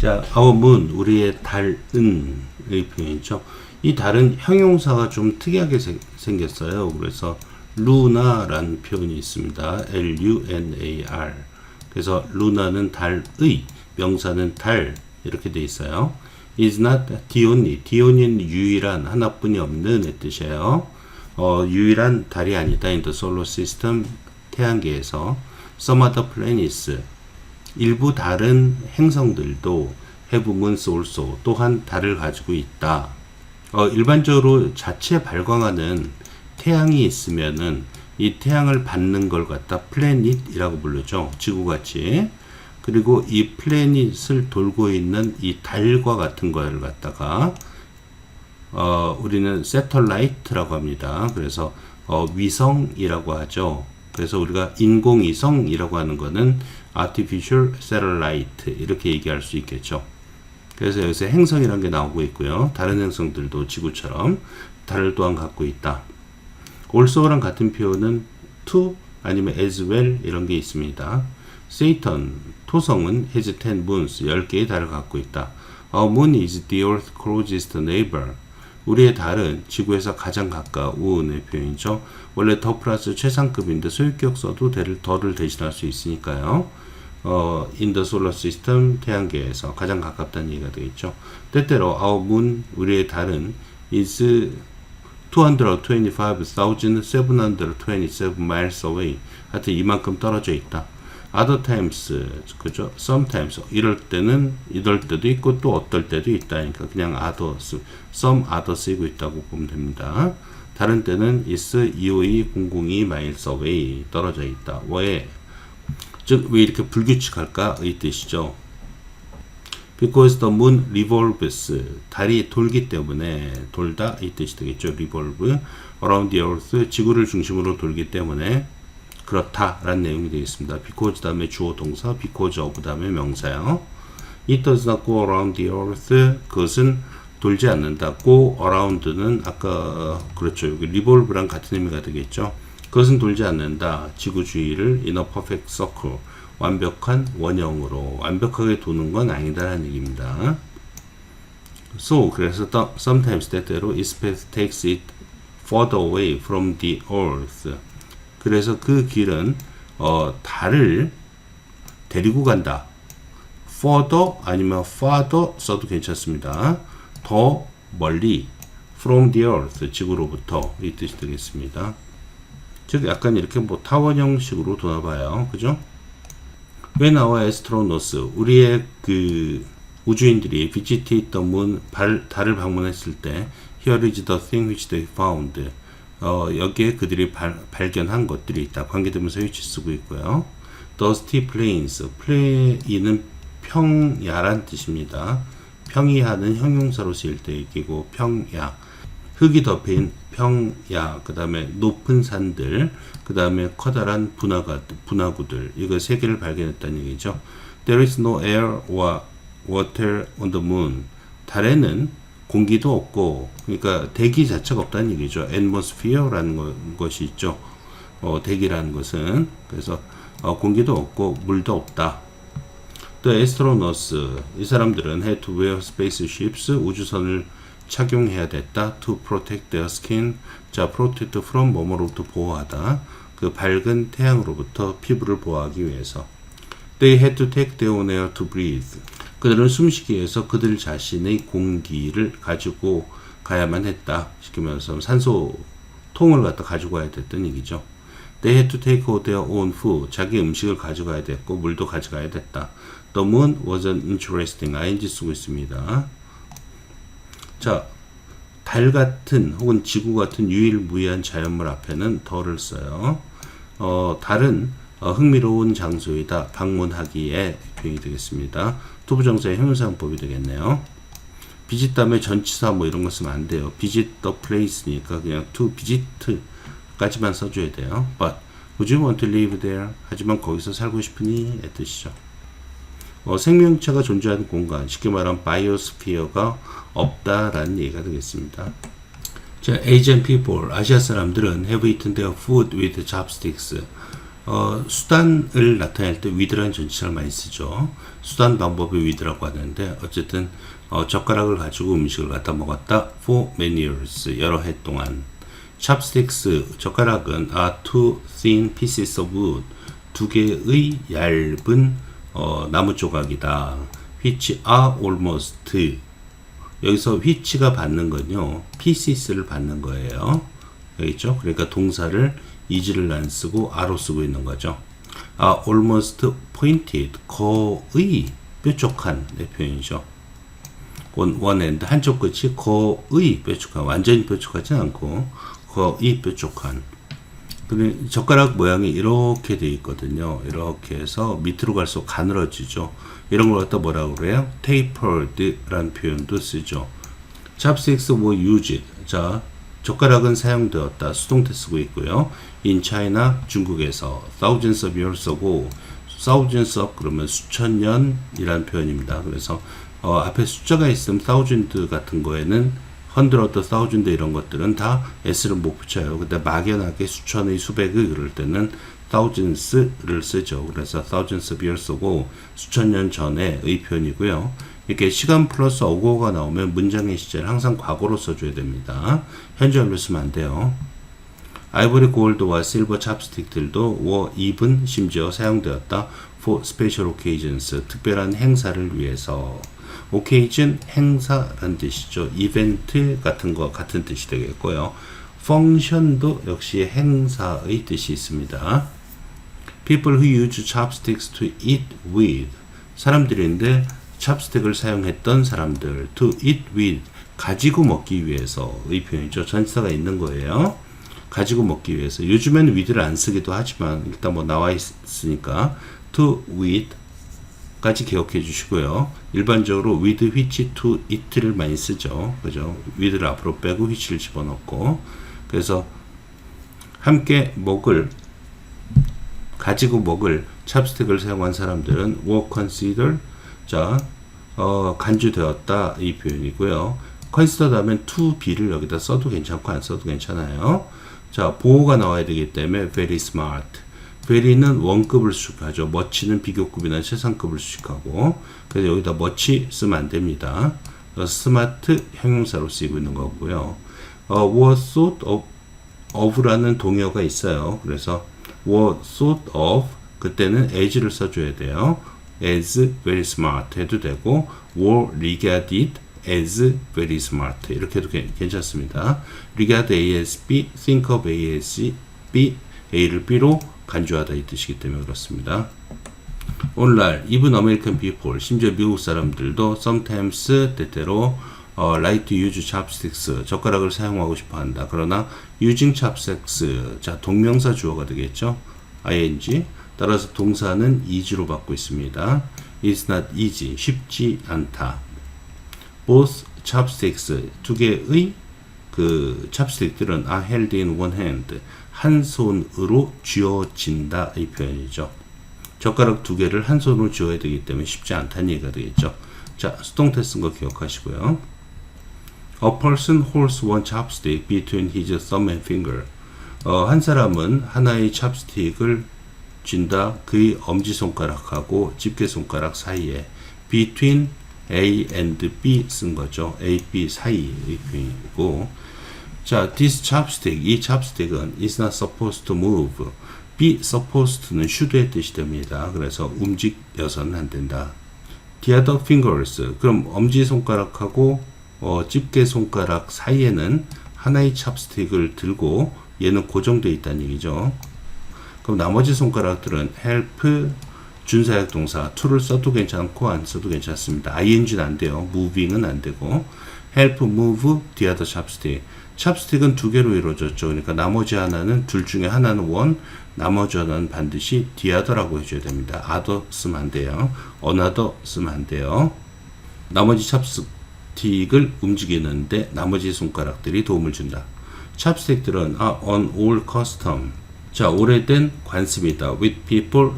자, our moon, 우리의 달은의 표현이죠. 이 달은 형용사가 좀 특이하게 생겼어요. 그래서 루나라는 표현이 있습니다. L-U-N-A-R. 그래서 루나는 달의, 명사는 달 이렇게 돼 있어요. is not the only. the only는 유일한, 하나뿐이 없는 뜻이에요. 유일한 달이 아니다. in the solar system, 태양계에서. some other planets. 일부 다른 행성들도 have moons also. 또한 달을 가지고 있다. 일반적으로 자체 발광하는 태양이 있으면은 이 태양을 받는 걸 갖다 플래닛이라고 부르죠. 지구같이. 그리고 이 플래닛을 돌고 있는 이 달과 같은 걸 갖다가 우리는 세털라이트라고 합니다. 그래서 위성이라고 하죠. 그래서 우리가 인공위성이라고 하는 거는 artificial satellite 이렇게 얘기할 수 있겠죠. 그래서 여기서 행성이라는 게 나오고 있고요. 다른 행성들도 지구처럼 달을 또한 갖고 있다. also랑 같은 표현은 to 아니면 as well 이런 게 있습니다. Saturn, 토성은 has 10 moons, 10개의 달을 갖고 있다. Our moon is the earth's closest neighbor. 우리의 달은 지구에서 가장 가까운 표현이죠. 원래 더 플러스 최상급인데 소유격 써도 더를 대신할 수 있으니까요. in the solar system, 태양계에서 가장 가깝다는 얘기가 되겠죠. 때때로 our moon, 우리의 달은 is 225,727 miles away. 하여튼 이만큼 떨어져 있다. other times, 그죠? sometimes, 이럴 때도 있고 또 어떨 때도 있다. 그러니까 그냥 others, some other 쓰이고 있다고 보면 됩니다. 다른 때는 is 252,002 miles away, 떨어져 있다. 왜? 즉, 왜 이렇게 불규칙할까? 이 뜻이죠. Because the moon revolves, 달이 돌기 때문에, 돌다, 이 뜻이 되겠죠. revolve, around the earth, 지구를 중심으로 돌기 때문에 그렇다 라는 내용이 되겠습니다. because 다음에 주어 동사, because of 다음에 명사요. It does not go around the earth, 그것은 돌지 않는다. go around는 아까 그렇죠. 여기 revolve랑 같은 의미가 되겠죠. 그것은 돌지 않는다. 지구 주위를 in a perfect circle, 완벽한 원형으로, 완벽하게 도는 건 아니다라는 얘기입니다. So, 그래서 sometimes 때때로 its path takes it further away from the earth. 그래서 그 길은 달을 데리고 간다. further 아니면 farther 써도 괜찮습니다. 더 멀리 from the earth, 지구로부터 이 뜻이 되겠습니다. 즉 약간 이렇게 뭐 타원 형식으로 도나봐요. 그죠? When our astronauts, 우리의 그 우주인들이 visited the moon, 달을 방문했을 때 here is the thing which they found. 여기에 그들이 발견한 것들이 있다. 관계대명사 which 쓰고 있고요. Dusty plains, plain은 평야란 뜻입니다. 평이하는 형용사로 쓰일 때 얘기고 평야, 흙이 덮인 평야, 그 다음에 높은 산들, 그 다음에 커다란 분화구들, 이거 세 개를 발견했다는 얘기죠. There is no air or water on the moon. 달에는 공기도 없고, 그러니까 대기 자체가 없다는 얘기죠. atmosphere라는 것이 있죠. 대기라는 것은. 그래서 공기도 없고 물도 없다. The astronauts, 이 사람들은 had to wear spaceships, 우주선을 착용해야 됐다. To protect their skin. 자, protect from 뭐뭐로부터 보호하다. 그 밝은 태양으로부터 피부를 보호하기 위해서. They had to take their own air to breathe. 그들은 숨쉬기 위해서 그들 자신의 공기를 가지고 가야만 했다. 쉽게 말해서 산소 통을 갖다 가지고 가야 됐던 얘기죠. They had to take their own food. 자기 음식을 가져가야 됐고 물도 가져가야 됐다. The moon wasn't interesting. ing 쓰고 있습니다. 자, 달 같은 혹은 지구 같은 유일무이한 자연물 앞에는 더를 써요. 달은 흥미로운 장소이다. 방문하기에 표현이 되겠습니다. 투부정사의 형용사용법이 되겠네요. visit 다음에 전치사 뭐 이런 거 쓰면 안 돼요. visit the place니까 그냥 to visit 까지만 써줘야 돼요. But would you want to live there? 하지만 거기서 살고 싶으니? 의 뜻이죠. 생명체가 존재하는 공간, 쉽게 말하면 바이오스피어가 없다라는 얘기가 되겠습니다. 자, Asian people, 아시아 사람들은 have eaten their food with chopsticks. 수단을 나타낼 때 with라는 전치사를 많이 쓰죠. 수단 방법을 with라고 하는데 어쨌든 젓가락을 가지고 음식을 갖다 먹었다. For many years. 여러 해 동안. chopsticks. 젓가락은 are two thin pieces of wood. 두 개의 얇은 나무 조각이다. which are almost. 여기서 which가 받는 건요. pieces를 받는 거예요. 여기 있죠? 그러니까 동사를 is를 안 쓰고 are로 쓰고 있는 거죠. almost pointed. 거의 뾰족한 표현이죠. one end. 한쪽 끝이 거의 뾰족한. 완전히 뾰족하지 않고 거의 뾰족한. 젓가락 모양이 이렇게 되어 있거든요. 이렇게 해서 밑으로 갈수록 가늘어지죠. 이런 걸 갖다 뭐라고 그래요? tapered 라는 표현도 쓰죠. chopsticks were used. 자, 젓가락은 사용되었다. 수동태 쓰고 있고요. in China, 중국에서 thousands of years ago. thousands of 그러면 수천 년이라는 표현입니다. 그래서 앞에 숫자가 있으면 thousand 같은 거에는 hundred, thousand 이런 것들은 다 s를 못 붙여요. 근데 막연하게 수천의 수백의 그럴 때는 thousands를 쓰죠. 그래서 thousands of years ago 수천 년 전에의 표현이고요. 이렇게 시간 플러스 어고가 나오면 문장의 시제를 항상 과거로 써줘야 됩니다. 현재 완료 쓰면 안 돼요. 아이보리 골드와 실버 찹스틱들도 were even 심지어 사용되었다. for special occasions 특별한 행사를 위해서. occasion 행사라는 뜻이죠. 이벤트 같은 거 같은 뜻이 되겠고요. function도 역시 행사의 뜻이 있습니다. people who use chopsticks to eat with. 사람들인데 찹스틱을 사용했던 사람들. to eat with. 가지고 먹기 위해서의 표현이죠. 전치사가 있는 거예요. 가지고 먹기 위해서. 요즘에는 with를 안 쓰기도 하지만 일단 뭐 나와 있으니까 to with 까지 기억해 주시고요. 일반적으로 with, which, to, it를 많이 쓰죠. 그죠? with를 앞으로 빼고 which를 집어넣고. 그래서 함께 먹을, 가지고 먹을 찹스틱을 사용한 사람들은 were considered. 자, 간주되었다 이 표현이고요. considered 하면 to be를 여기다 써도 괜찮고 안 써도 괜찮아요. 자, 보호가 나와야 되기 때문에 very smart. very는 원급을 수식하죠. much는 비교급이나 최상급을 수식하고. 그래서 여기다 much 쓰면 안 됩니다. smart 형용사로 쓰이고 있는 거고요. were sort of라는 동요가 있어요. 그래서 were sort of 그때는 as를 써줘야 돼요. as very smart 해도 되고 were regarded as very smart 이렇게 해도 괜찮습니다. regard A as B, think of A as B, A를 B로 간주하다 이 뜻이기 때문에 그렇습니다. 오늘날 even American people 심지어 미국 사람들도 sometimes 때때로 like to use chopsticks 젓가락을 사용하고 싶어 한다. 그러나 using chopsticks 자 동명사 주어가 되겠죠. ing 따라서 동사는 is로 받고 있습니다. It's not easy 쉽지 않다. Both chopsticks 두 개의 그 찹스틱들은 are held in one hand 한 손으로 쥐어진다 이 표현이죠. 젓가락 두 개를 한 손으로 쥐어야 되기 때문에 쉽지 않다는 얘기가 되겠죠. 자, 수동태 쓴 거 기억하시고요. A person holds one chopstick between his thumb and finger. 한 사람은 하나의 찹스틱을 쥔다. 그의 엄지손가락하고 집게손가락 사이에 between A and B 쓴 거죠. A, B 사이의 표현이고 자, this chopstick, 이 chopstick은 is not supposed to move. be supposed to는 should의 뜻이 됩니다. 그래서 움직여서는 안 된다. The other fingers, 그럼 엄지손가락하고 집게손가락 사이에는 하나의 찹스틱을 들고 얘는 고정되어 있다는 얘기죠. 그럼 나머지 손가락들은 help, 준사역 동사, to를 써도 괜찮고 안 써도 괜찮습니다. ing는 안 돼요. moving은 안 되고 help move the other chopstick. 찹스틱은 두 개로 이루어졌죠. 그러니까 나머지 하나는 둘 중에 하나는 one, 나머지 하나는 반드시 the other라고 해줘야 됩니다. other 쓰면 안 돼요. another 쓰면 안 돼요. 나머지 찹스틱을 움직이는데 나머지 손가락들이 도움을 준다. 찹스틱들은 are on all custom. 자, 오래된 관습이다. with people,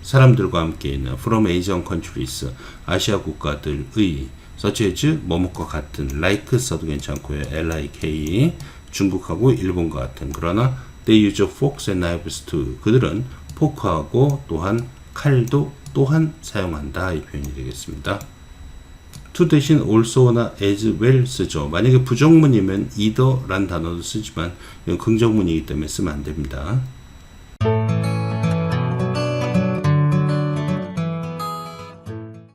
사람들과 함께 있는 from Asian countries, 아시아 국가들의 such as 뭐뭐과 같은 like 써도 괜찮고요. like 중국하고 일본과 같은 그러나 they use forks and knives too. 그들은 포크하고 또한 칼도 또한 사용한다 이 표현이 되겠습니다. to 대신 also나 as well 쓰죠. 만약에 부정문이면 either란 단어도 쓰지만 이건 긍정문이기 때문에 쓰면 안 됩니다.